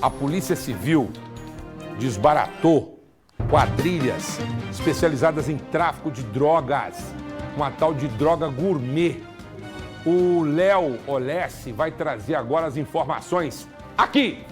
A Polícia Civil desbaratou quadrilhas especializadas em tráfico de drogas, uma tal de droga gourmet. O Léo Olessi vai trazer agora as informações aqui.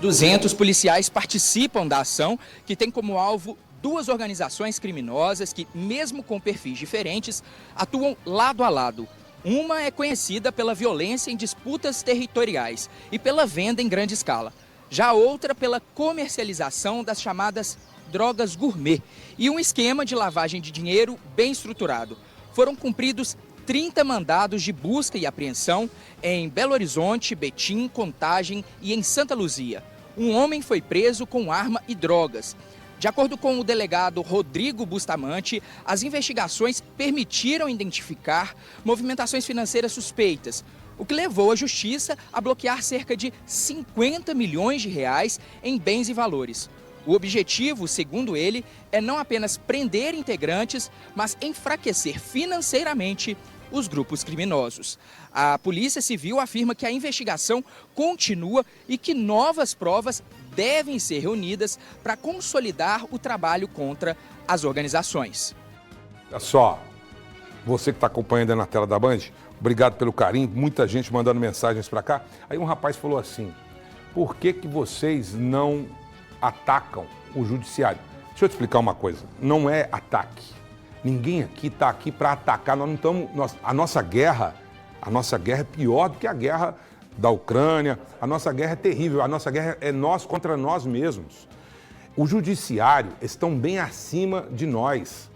200 policiais participam da ação, que tem como alvo duas organizações criminosas que, mesmo com perfis diferentes, atuam lado a lado. Uma é conhecida pela violência em disputas territoriais e pela venda em grande escala. Já a outra pela comercialização das chamadas drogas gourmet e um esquema de lavagem de dinheiro bem estruturado. Foram cumpridos 30 mandados de busca e apreensão em Belo Horizonte, Betim, Contagem e em Santa Luzia. Um homem foi preso com arma e drogas. De acordo com o delegado Rodrigo Bustamante, as investigações permitiram identificar movimentações financeiras suspeitas, o que levou a Justiça a bloquear cerca de 50 milhões de reais em bens e valores. O objetivo, segundo ele, é não apenas prender integrantes, mas enfraquecer financeiramente os grupos criminosos. A Polícia Civil afirma que a investigação continua e que novas provas devem ser reunidas para consolidar o trabalho contra as organizações. Olha só, você que está acompanhando aí na tela da Band, obrigado pelo carinho, muita gente mandando mensagens para cá. Aí um rapaz falou assim, por que vocês não atacam o judiciário? Deixa eu te explicar uma coisa, não é ataque. Ninguém aqui está aqui para atacar, nós não estamos, a nossa guerra é pior do que a guerra da Ucrânia, a nossa guerra é terrível, a nossa guerra é nós contra nós mesmos. O judiciário estão bem acima de nós,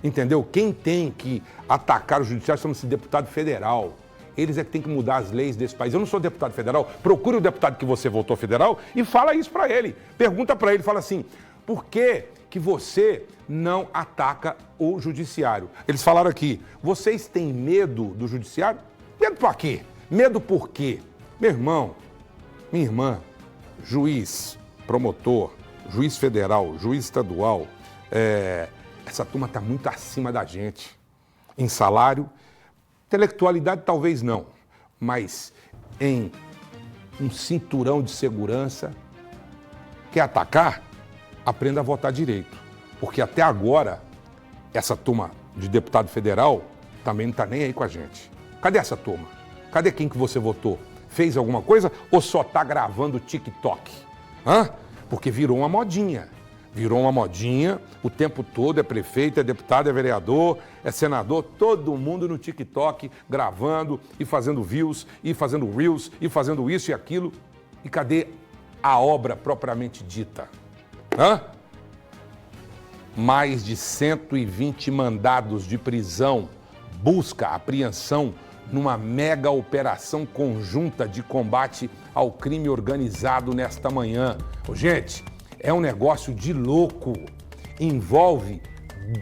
entendeu? Quem tem que atacar o judiciário chama-se deputado federal. Eles é que tem que mudar as leis desse país. Eu não sou deputado federal, procure o deputado que você votou federal e fala isso para ele. Pergunta para ele, fala assim, por que você não ataca o judiciário? Eles falaram aqui, vocês têm medo do judiciário? Medo para quê? Medo por quê? Meu irmão, minha irmã, juiz, promotor, juiz federal, juiz estadual, essa turma está muito acima da gente. Em salário, intelectualidade talvez não, mas em um cinturão de segurança. Quer atacar? Aprenda a votar direito. Porque até agora, essa turma de deputado federal também não está nem aí com a gente. Cadê essa turma? Cadê quem que você votou? Fez alguma coisa ou só está gravando TikTok? Porque virou uma modinha. Virou uma modinha, o tempo todo é prefeito, é deputado, é vereador, é senador, todo mundo no TikTok gravando e fazendo views, e fazendo reels, e fazendo isso e aquilo. E cadê a obra propriamente dita? Mais de 120 mandados de prisão, busca, apreensão, numa mega operação conjunta de combate ao crime organizado nesta manhã. Gente, é um negócio de louco. Envolve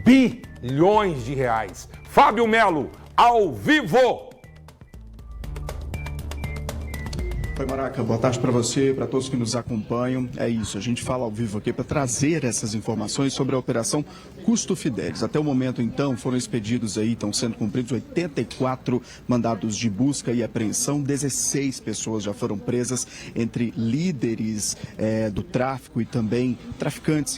bilhões de reais. Fábio Melo, ao vivo! Oi, Maraca, boa tarde para você, para todos que nos acompanham. É isso, a gente fala ao vivo aqui para trazer essas informações sobre a Operação Custo Fidelis. Até o momento, então, foram expedidos aí, estão sendo cumpridos 84 mandados de busca e apreensão. 16 pessoas já foram presas, entre líderes do tráfico e também traficantes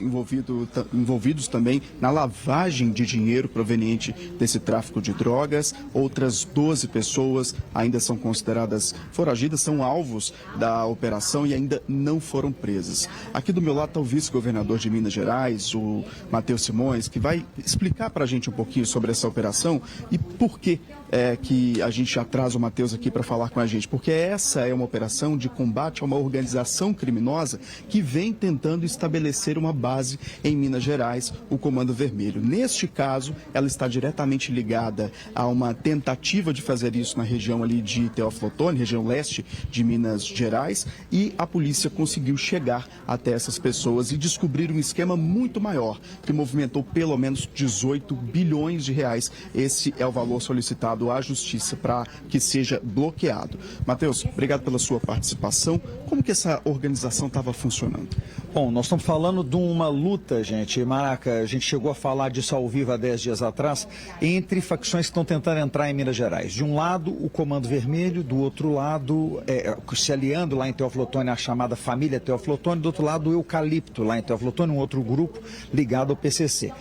envolvidos também na lavagem de dinheiro proveniente desse tráfico de drogas. Outras 12 pessoas ainda são consideradas foragidas, são alvos da operação e ainda não foram presas. Aqui do meu lado está o vice-governador de Minas Gerais, o Matheus Simões, que vai explicar para a gente um pouquinho sobre essa operação e por que que a gente já traz o Matheus aqui para falar com a gente, porque essa é uma operação de combate a uma organização criminosa que vem tentando estabelecer uma base em Minas Gerais, o Comando Vermelho. Neste caso, ela está diretamente ligada a uma tentativa de fazer isso na região ali de Teófilo Otoni, região leste de Minas Gerais, e a polícia conseguiu chegar até essas pessoas e descobrir um esquema muito maior, que movimentou pelo menos 18 bilhões de reais. Esse é o valor solicitado à Justiça para que seja bloqueado. Matheus, obrigado pela sua participação. Como que essa organização estava funcionando? Bom, nós estamos falando de uma luta, gente. Maraca, a gente chegou a falar disso ao vivo há 10 dias atrás, entre facções que estão tentando entrar em Minas Gerais. De um lado, o Comando Vermelho, do outro lado, se aliando lá em Teófilo Otoni, a chamada família Teófilo Otoni, do outro lado o Eucalipto, lá em Teófilo Otoni, um outro grupo ligado ao PCC.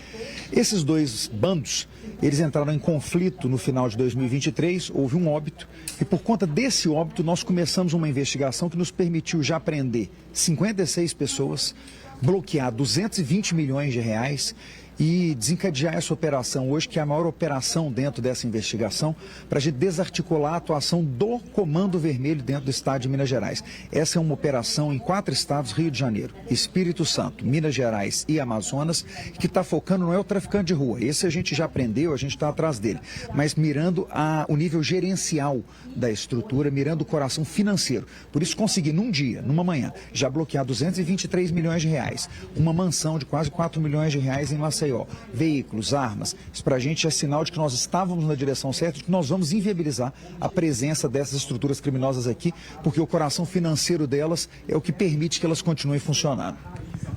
Esses dois bandos, eles entraram em conflito no final de 2023, houve um óbito, e por conta desse óbito nós começamos uma investigação que nos permitiu já prender 56 pessoas, bloquear 220 milhões de reais e desencadear essa operação hoje, que é a maior operação dentro dessa investigação, para a gente desarticular a atuação do Comando Vermelho dentro do estado de Minas Gerais. Essa é uma operação em 4 estados, Rio de Janeiro, Espírito Santo, Minas Gerais e Amazonas, que está focando, não é o traficante de rua, esse a gente já prendeu, a gente está atrás dele, mas mirando o nível gerencial da estrutura, mirando o coração financeiro. Por isso consegui, num dia, numa manhã, já bloquear 223 milhões de reais, uma mansão de quase 4 milhões de reais em Maceió, veículos, armas. Isso para a gente é sinal de que nós estávamos na direção certa, de que nós vamos inviabilizar a presença dessas estruturas criminosas aqui, porque o coração financeiro delas é o que permite que elas continuem funcionando.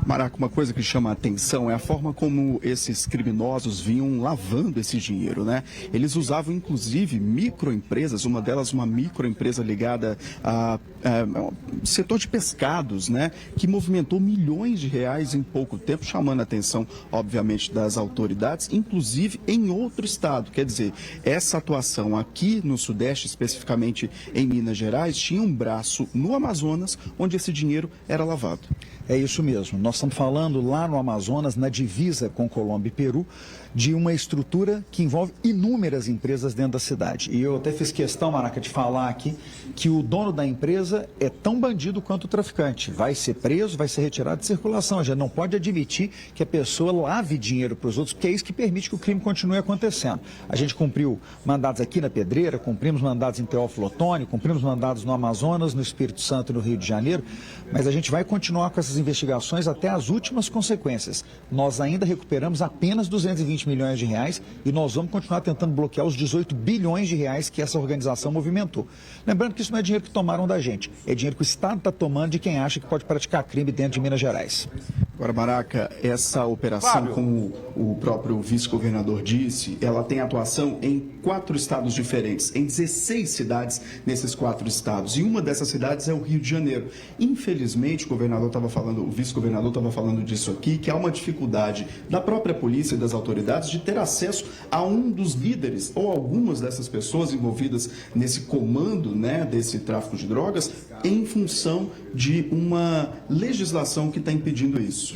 Maraca, uma coisa que chama a atenção é a forma como esses criminosos vinham lavando esse dinheiro, né? Eles usavam, inclusive, microempresas, uma delas uma microempresa ligada ao setor de pescados, né? Que movimentou milhões de reais em pouco tempo, chamando a atenção, obviamente, das autoridades, inclusive em outro estado. Quer dizer, essa atuação aqui no Sudeste, especificamente em Minas Gerais, tinha um braço no Amazonas, onde esse dinheiro era lavado. É isso mesmo. Nós estamos falando lá no Amazonas, na divisa com Colômbia e Peru, de uma estrutura que envolve inúmeras empresas dentro da cidade. E eu até fiz questão, Maraca, de falar aqui que o dono da empresa é tão bandido quanto o traficante. Vai ser preso, vai ser retirado de circulação. A gente não pode admitir que a pessoa lave dinheiro para os outros, porque é isso que permite que o crime continue acontecendo. A gente cumpriu mandados aqui na Pedreira, cumprimos mandados em Teófilo Otoni, cumprimos mandados no Amazonas, no Espírito Santo e no Rio de Janeiro, mas a gente vai continuar com essas investigações até as últimas consequências. Nós ainda recuperamos apenas 220 milhões de reais e nós vamos continuar tentando bloquear os 18 bilhões de reais que essa organização movimentou. Lembrando que isso não é dinheiro que tomaram da gente, é dinheiro que o Estado está tomando de quem acha que pode praticar crime dentro de Minas Gerais. Agora, Maraca, essa operação, como o próprio vice-governador disse, ela tem atuação em 4 estados diferentes, em 16 cidades nesses 4 estados. E uma dessas cidades é o Rio de Janeiro. Infelizmente, o vice-governador estava falando disso aqui, que há uma dificuldade da própria polícia e das autoridades de ter acesso a um dos líderes ou algumas dessas pessoas envolvidas nesse comando, né, desse tráfico de drogas, em função de uma legislação que está impedindo isso.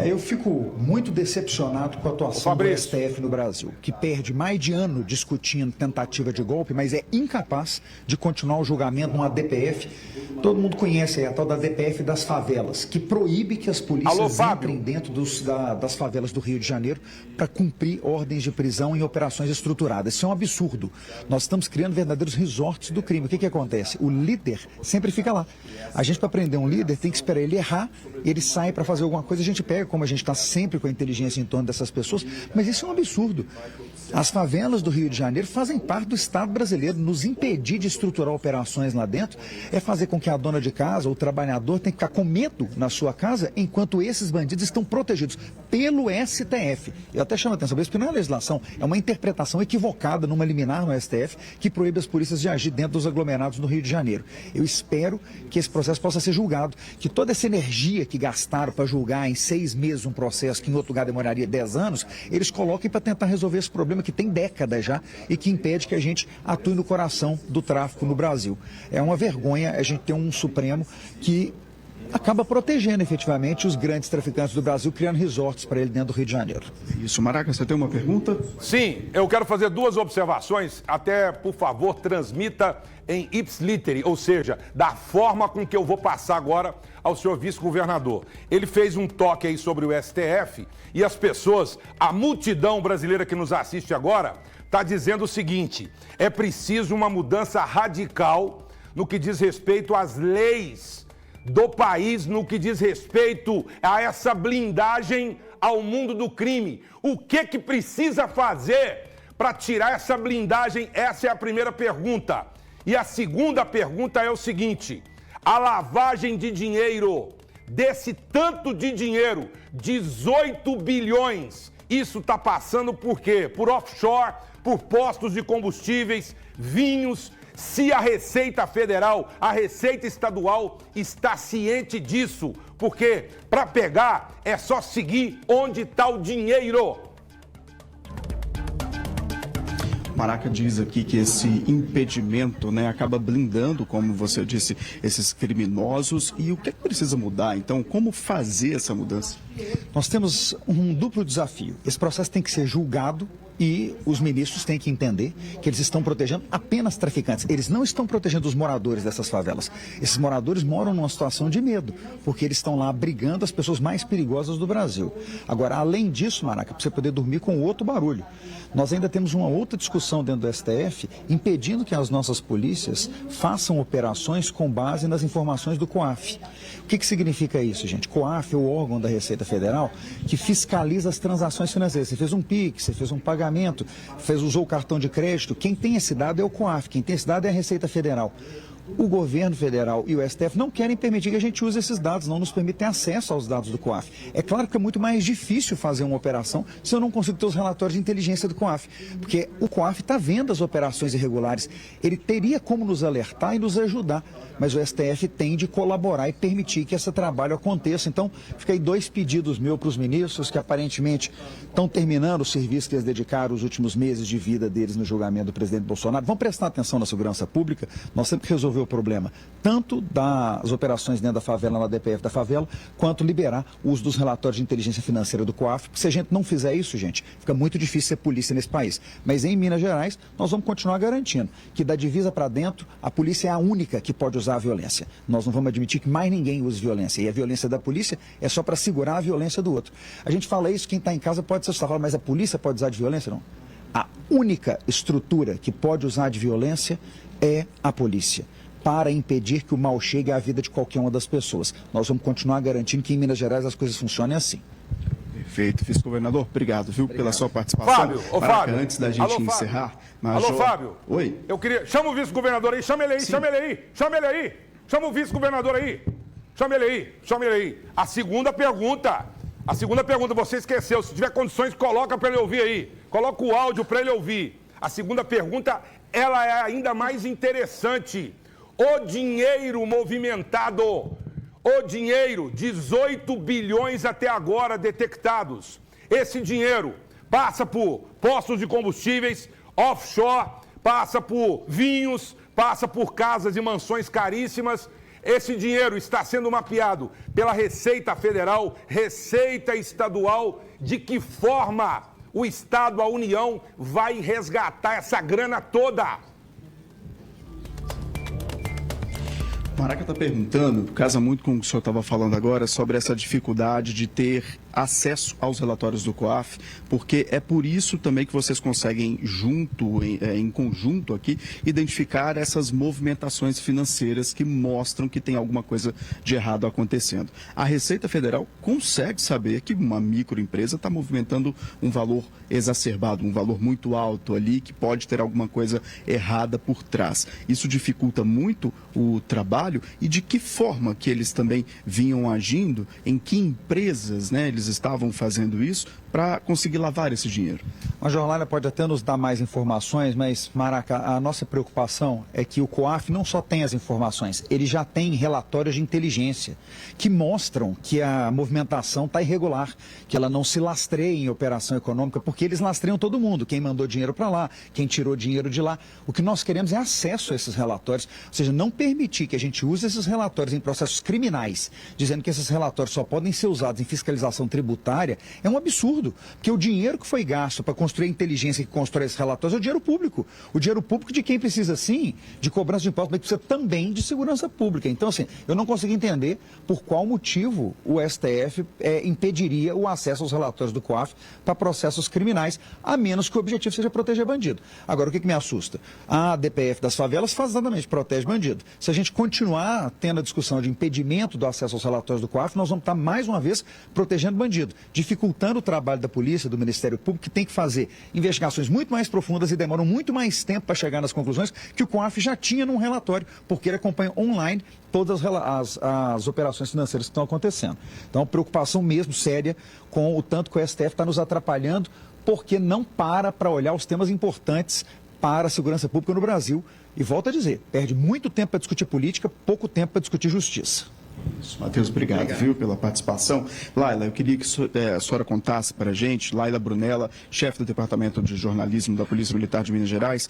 Eu fico muito decepcionado com a atuação do STF no Brasil, que perde mais de ano discutindo tentativa de golpe, mas é incapaz de continuar o julgamento numa DPF. Todo mundo conhece a tal da DPF das favelas, que proíbe que as polícias entrem dentro das favelas do Rio de Janeiro para cumprir ordens de prisão em operações estruturadas. Isso é um absurdo. Nós estamos criando verdadeiros resorts do crime. O que acontece? O líder sempre fica lá. A gente, para prender um líder, tem que esperar ele errar, ele sai para fazer alguma coisa, a gente pega, como a gente está sempre com a inteligência em torno dessas pessoas, mas isso é um absurdo. As favelas do Rio de Janeiro fazem parte do Estado brasileiro. Nos impedir de estruturar operações lá dentro é fazer com que a dona de casa, o trabalhador, tenha que ficar com medo na sua casa, enquanto esses bandidos estão protegidos pelo STF. Eu até chamo a atenção, isso não é legislação, é uma interpretação equivocada numa liminar no STF que proíbe as polícias de agir dentro dos aglomerados no Rio de Janeiro. Eu espero que esse processo possa ser julgado, que toda essa energia que gastaram para julgar em 6 meses um processo que em outro lugar demoraria 10 anos, eles coloquem para tentar resolver esse problema que tem décadas já e que impede que a gente atue no coração do tráfico no Brasil. É uma vergonha a gente ter um Supremo que acaba protegendo efetivamente os grandes traficantes do Brasil, criando resorts para ele dentro do Rio de Janeiro. Isso, Maraca, você tem uma pergunta? Sim, eu quero fazer 2 observações, até, por favor, transmita em ipsiliteri, ou seja, da forma com que eu vou passar agora ao senhor vice-governador. Ele fez um toque aí sobre o STF e as pessoas, a multidão brasileira que nos assiste agora, está dizendo o seguinte: é preciso uma mudança radical no que diz respeito às leis do país, no que diz respeito a essa blindagem ao mundo do crime. O que precisa fazer para tirar essa blindagem? Essa é a primeira pergunta. E a segunda pergunta é o seguinte: a lavagem de dinheiro, desse tanto de dinheiro, 18 bilhões, isso está passando por quê? Por offshore, por postos de combustíveis, vinhos, se a Receita Federal, a Receita Estadual está ciente disso, porque para pegar é só seguir onde está o dinheiro. Maraca diz aqui que esse impedimento, né, acaba blindando, como você disse, esses criminosos. E o que é que precisa mudar? Então, como fazer essa mudança? Nós temos um duplo desafio. Esse processo tem que ser julgado e os ministros têm que entender que eles estão protegendo apenas traficantes. Eles não estão protegendo os moradores dessas favelas. Esses moradores moram numa situação de medo, porque eles estão lá abrigando as pessoas mais perigosas do Brasil. Agora, além disso, Maraca, para você poder dormir com outro barulho, nós ainda temos uma outra discussão dentro do STF, impedindo que as nossas polícias façam operações com base nas informações do COAF. O que significa isso, gente? COAF é o órgão da Receita Federal que fiscaliza as transações financeiras. Você fez um PIX, você fez um pagamento, usou o cartão de crédito. Quem tem esse dado é o COAF, quem tem esse dado é a Receita Federal. O governo federal e o STF não querem permitir que a gente use esses dados, não nos permitem acesso aos dados do COAF. É claro que é muito mais difícil fazer uma operação se eu não consigo ter os relatórios de inteligência do COAF, porque o COAF está vendo as operações irregulares. Ele teria como nos alertar e nos ajudar, mas o STF tem de colaborar e permitir que esse trabalho aconteça. Então, fica aí 2 pedidos meus para os ministros, que aparentemente estão terminando o serviço que eles dedicaram os últimos meses de vida deles no julgamento do presidente Bolsonaro. Vão prestar atenção na segurança pública. Nós temos que resolver o problema, tanto das operações dentro da favela, na DPF da favela, quanto liberar o uso dos relatórios de inteligência financeira do COAF. Porque se a gente não fizer isso, gente, fica muito difícil ser polícia nesse país. Mas em Minas Gerais, nós vamos continuar garantindo que da divisa para dentro, a polícia é a única que pode usar a violência. Nós não vamos admitir que mais ninguém use violência. E a violência da polícia é só para segurar a violência do outro. A gente fala isso, quem está em casa pode se assustar, mas a polícia pode usar de violência? Não. A única estrutura que pode usar de violência é a polícia, para impedir que o mal chegue à vida de qualquer uma das pessoas. Nós vamos continuar garantindo que em Minas Gerais as coisas funcionem assim. Perfeito, vice-governador, obrigado, pela sua participação. Fábio, Maraca, antes da gente encerrar... Alô, Fábio. Oi. Eu queria... Chama o vice-governador aí, chama ele aí, chama ele aí, chama ele aí. Chama o vice-governador aí. Chama ele aí, chama ele aí. A segunda pergunta, você esqueceu. Se tiver condições, coloca para ele ouvir aí. Coloca o áudio para ele ouvir. A segunda pergunta, ela é ainda mais interessante. O dinheiro movimentado, o dinheiro, 18 bilhões até agora detectados. Esse dinheiro passa por postos de combustíveis, offshore, passa por vinhos, passa por casas e mansões caríssimas. Esse dinheiro está sendo mapeado pela Receita Federal, Receita Estadual. De que forma o Estado, a União, vai resgatar essa grana toda? Maraca está perguntando, casa muito com o que o senhor estava falando agora, sobre essa dificuldade de ter acesso aos relatórios do COAF, porque é por isso também que vocês conseguem, em conjunto aqui, identificar essas movimentações financeiras que mostram que tem alguma coisa de errado acontecendo. A Receita Federal consegue saber que uma microempresa está movimentando um valor exacerbado, um valor muito alto ali, que pode ter alguma coisa errada por trás. Isso dificulta muito o trabalho. E de que forma que eles também vinham agindo, em que empresas, né, eles estavam fazendo isso para conseguir lavar esse dinheiro? A Jornalha pode até nos dar mais informações, mas, Maraca, a nossa preocupação é que o COAF não só tem as informações, ele já tem relatórios de inteligência que mostram que a movimentação está irregular, que ela não se lastreia em operação econômica, porque eles lastreiam todo mundo, quem mandou dinheiro para lá, quem tirou dinheiro de lá. O que nós queremos é acesso a esses relatórios, ou seja, não permitir que a gente use esses relatórios em processos criminais, dizendo que esses relatórios só podem ser usados em fiscalização tributária, é um absurdo. Porque o dinheiro que foi gasto para construir a inteligência que constrói esses relatórios é o dinheiro público. O dinheiro público de quem precisa, sim, de cobrança de impostos, mas precisa também de segurança pública. Então, assim, eu não consigo entender por qual motivo o STF impediria o acesso aos relatórios do COAF para processos criminais, a menos que o objetivo seja proteger bandido. Agora, o que me assusta? A DPF das favelas faz exatamente, protege bandido. Se a gente continuar tendo a discussão de impedimento do acesso aos relatórios do COAF, nós vamos estar, mais uma vez, protegendo bandido, dificultando o trabalho da polícia, do Ministério Público, que tem que fazer investigações muito mais profundas e demoram muito mais tempo para chegar nas conclusões que o COAF já tinha num relatório, porque ele acompanha online todas as operações financeiras que estão acontecendo. Então, preocupação mesmo séria com o tanto que o STF está nos atrapalhando, porque não para olhar os temas importantes para a segurança pública no Brasil, E volto a dizer, perde muito tempo para discutir política, pouco tempo para discutir justiça. Matheus, obrigado, viu, pela participação. Laila, eu queria que a senhora contasse para a gente, Laila Brunella, chefe do Departamento de Jornalismo da Polícia Militar de Minas Gerais,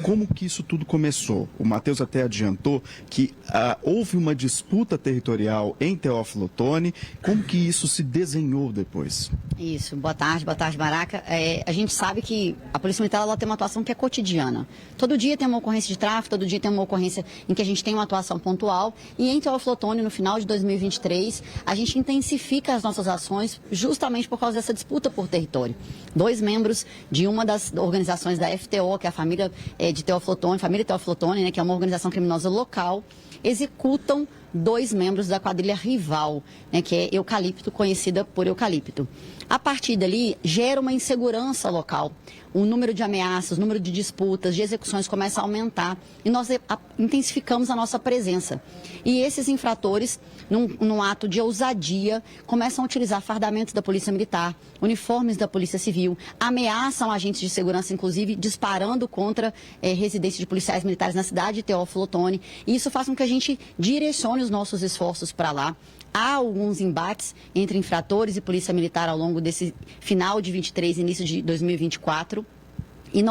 como que isso tudo começou? O Matheus até adiantou que houve uma disputa territorial em Teófilo Otoni. Como que isso se desenhou depois? Isso, boa tarde, Maraca. A gente sabe que a Polícia Militar ela tem uma atuação que é cotidiana. Todo dia tem uma ocorrência de tráfico, todo dia tem uma ocorrência em que a gente tem uma atuação pontual. E em Teófilo Otoni, no final de 2023, a gente intensifica as nossas ações justamente por causa dessa disputa por território. 2 membros de uma das organizações da FTO, que é a família de Teófilo Otoni, família Teófilo Otoni, né, que é uma organização criminosa local, executam 2 membros da quadrilha rival, né, que é Eucalipto, conhecida por Eucalipto. A partir dali, gera uma insegurança local. O número de ameaças, o número de disputas, de execuções começa a aumentar e nós intensificamos a nossa presença. E esses infratores, num ato de ousadia, começam a utilizar fardamentos da Polícia Militar, uniformes da Polícia Civil, ameaçam agentes de segurança, inclusive disparando contra residências de policiais militares na cidade de Teófilo Otoni. E isso faz com que a gente direcione os nossos esforços para lá. Há alguns embates entre infratores e Polícia Militar ao longo desse final de 23 e início de 2024. E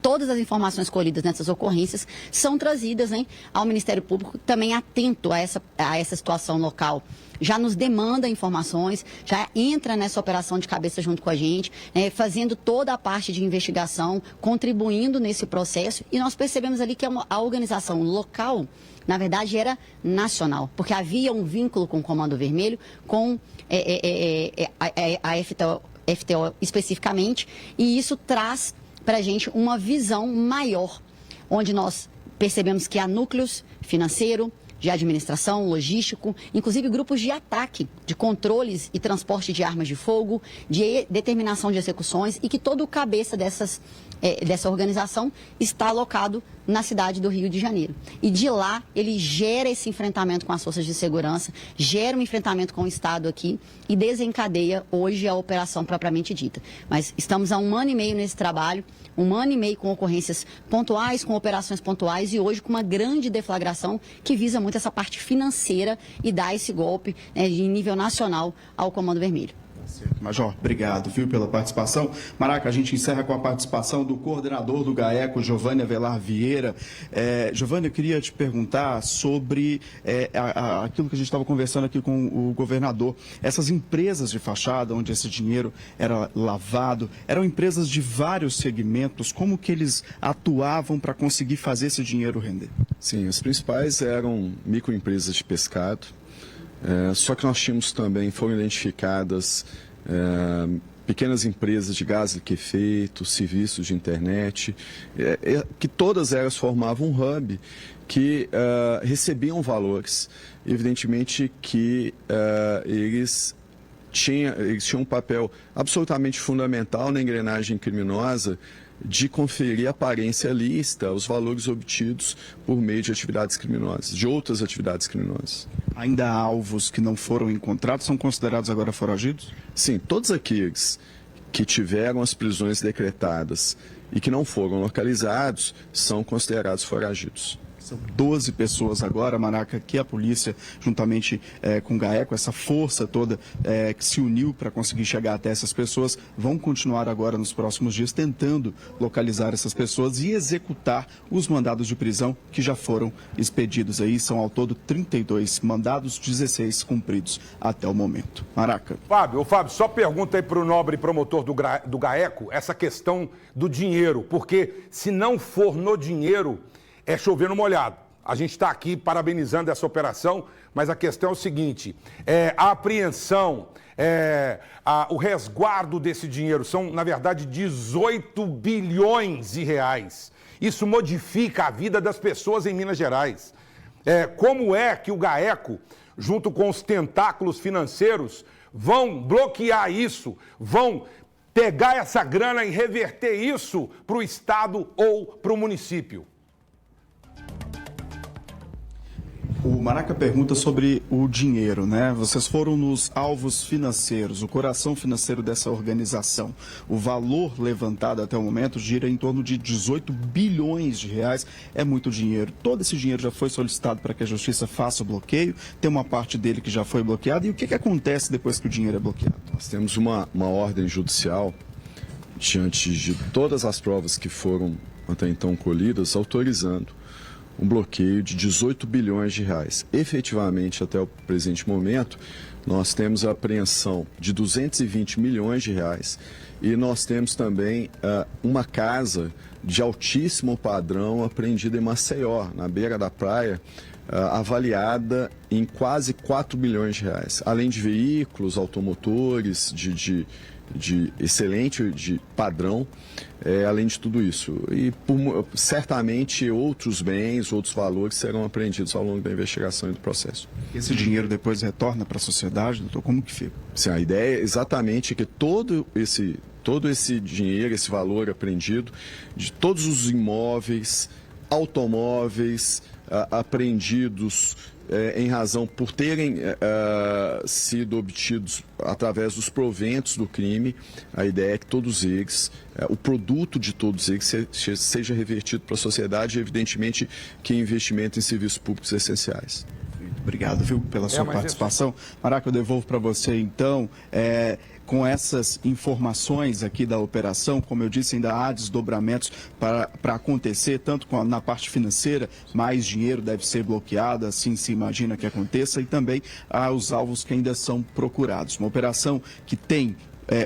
todas as informações colhidas nessas ocorrências são trazidas, né, ao Ministério Público, também atento a essa situação local. Já nos demanda informações, já entra nessa operação de cabeça junto com a gente, fazendo toda a parte de investigação, contribuindo nesse processo. E nós percebemos ali que a organização local, na verdade, era nacional, porque havia um vínculo com o Comando Vermelho, com a FTO especificamente, e isso traz para a gente uma visão maior, onde nós percebemos que há núcleos financeiro, de administração, logístico, inclusive grupos de ataque, de controles e transporte de armas de fogo, de determinação de execuções, e que todo o cabeça dessa organização está alocado na cidade do Rio de Janeiro. E de lá ele gera esse enfrentamento com as forças de segurança, gera um enfrentamento com o Estado aqui e desencadeia hoje a operação propriamente dita. Mas estamos há 1 ano e meio nesse trabalho, 1 ano e meio com ocorrências pontuais, com operações pontuais e hoje com uma grande deflagração que visa muito essa parte financeira e dar esse golpe em nível nacional ao Comando Vermelho. Major, obrigado, viu, pela participação. Maraca, a gente encerra com a participação do coordenador do GAECO, Giovanni Avelar Vieira. Giovanni, eu queria te perguntar sobre aquilo que a gente estava conversando aqui com o governador. Essas empresas de fachada, onde esse dinheiro era lavado, eram empresas de vários segmentos. Como que eles atuavam para conseguir fazer esse dinheiro render? Sim, as principais eram microempresas de pescado. Só que nós tínhamos também, foram identificadas pequenas empresas de gás liquefeito, serviços de internet, que todas elas formavam um hub que recebiam valores. Evidentemente que eles tinham um papel absolutamente fundamental na engrenagem criminosa de conferir aparência lícita aos valores obtidos por meio de atividades criminosas, de outras atividades criminosas. Ainda há alvos que não foram encontrados, são considerados agora foragidos? Sim, todos aqueles que tiveram as prisões decretadas e que não foram localizados são considerados foragidos. São 12 pessoas agora, Maraca, que a polícia, juntamente com o GAECO, essa força toda que se uniu para conseguir chegar até essas pessoas, vão continuar agora nos próximos dias tentando localizar essas pessoas e executar os mandados de prisão que já foram expedidos aí. São ao todo 32 mandados, 16 cumpridos até o momento. Maraca. Fábio, só pergunta aí para o nobre promotor do GAECO essa questão do dinheiro, porque se não for no dinheiro, é chover no molhado. A gente está aqui parabenizando essa operação, mas a questão é o seguinte, a apreensão, o resguardo desse dinheiro são, na verdade, 18 bilhões de reais. Isso modifica a vida das pessoas em Minas Gerais. Como é que o GAECO, junto com os tentáculos financeiros, vão bloquear isso, vão pegar essa grana e reverter isso para o Estado ou para o município? O Maraca pergunta sobre o dinheiro, né? Vocês foram nos alvos financeiros, o coração financeiro dessa organização. O valor levantado até o momento gira em torno de 18 bilhões de reais. É muito dinheiro. Todo esse dinheiro já foi solicitado para que a Justiça faça o bloqueio. Tem uma parte dele que já foi bloqueada. E o que acontece depois que o dinheiro é bloqueado? Nós temos uma ordem judicial, diante de todas as provas que foram até então colhidas, autorizando um bloqueio de 18 bilhões de reais. Efetivamente, até o presente momento, nós temos a apreensão de 220 milhões de reais e nós temos também uma casa de altíssimo padrão apreendida em Maceió, na beira da praia, avaliada em quase 4 bilhões de reais, além de veículos, automotores de excelente padrão, além de tudo isso. E certamente outros bens, outros valores serão apreendidos ao longo da investigação e do processo. Esse dinheiro depois retorna para a sociedade, doutor? Como que fica? Sim, a ideia é exatamente que todo esse dinheiro, esse valor apreendido, de todos os imóveis, automóveis apreendidos em razão por terem sido obtidos através dos proventos do crime, a ideia é que todos eles, o produto de todos eles seja revertido para a sociedade e, evidentemente, que investimento em serviços públicos essenciais. Obrigado, viu, pela sua participação. Maraca, eu devolvo para você, então, com essas informações aqui da operação, como eu disse, ainda há desdobramentos para acontecer, tanto na parte financeira, mais dinheiro deve ser bloqueado, assim se imagina que aconteça, e também há os alvos que ainda são procurados. Uma operação que tem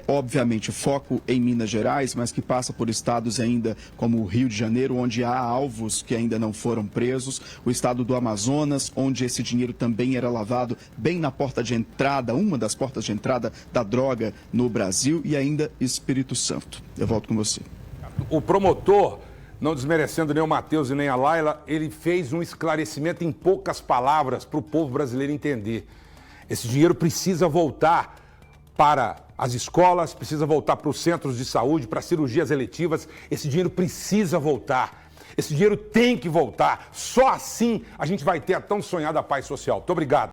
obviamente, foco em Minas Gerais, mas que passa por estados ainda como o Rio de Janeiro, onde há alvos que ainda não foram presos, o estado do Amazonas, onde esse dinheiro também era lavado bem na porta de entrada, uma das portas de entrada da droga no Brasil, e ainda Espírito Santo. Eu volto com você. O promotor, não desmerecendo nem o Matheus e nem a Laila, ele fez um esclarecimento em poucas palavras para o povo brasileiro entender. Esse dinheiro precisa voltar para as escolas, precisa voltar para os centros de saúde, para cirurgias eletivas. Esse dinheiro precisa voltar. Esse dinheiro tem que voltar. Só assim a gente vai ter a tão sonhada paz social. Muito obrigado.